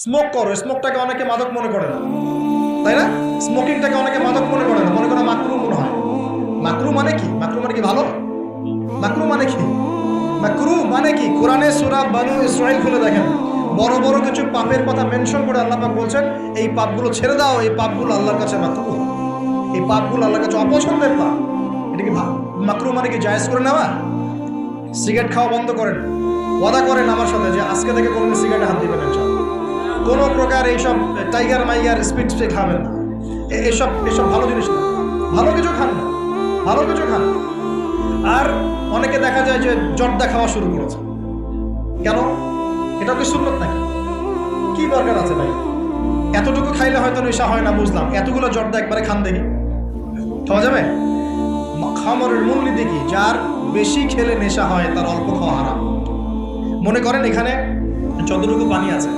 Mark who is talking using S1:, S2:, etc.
S1: Smoke করো, স্মোকটাকে অনেকে মাদক মনে করে না, তাই না? স্মোকিংটাকে অনেকে মাদক মনে করে না, মনে করে মাকরু মনে হয়। মাকরু মানে কি? মাকরু মানে কি ভালো? মাকরু মানে কি? মাকরু মানে কি? কোরআনে সূরা বানু ইসরাঈল খুলে দেখেন, বড় বড় কিছু পাপের কথা মেনশন করে আল্লাহ পাক বলছেন এই পাপগুলো ছেড়ে দাও, এই পাপগুলো আল্লাহর কাছে মাকরু, এই পাপগুলো আল্লাহর কাছে অপছন্দের পাপ। এটা কি মাকরু মানে কি জায়েজ করে নেওয়া? সিগারেট খাওয়া বন্ধ করেন, ওয়াদা করেন আমার সাথে যে আজকে থেকে কোনোদিন সিগারেটে হাত দিবেন ইনশাআল্লাহ। কোনো প্রকার এইসব টাইগার মাইগার স্পিড খাবেন না, এসব এসব ভালো জিনিস না, ভালো কিছু খান না, ভালো কিছু খান। আর অনেকে দেখা যায় যে জর্দা খাওয়া শুরু করেছে, কেন? এটা কি সুন্নত নাকি? কি দরকার আছে ভাই? এতটুকু খাইলে হয়তো নেশা হয় না বুঝলাম, এতগুলো জর্দা একবারে খান দেখি, খাওয়া যাবে? খামারের মূলনীতি কি? যার বেশি খেলে নেশা হয় তার অল্প খাওয়া হারাম। মনে করেন এখানে যতটুকু পানি আছে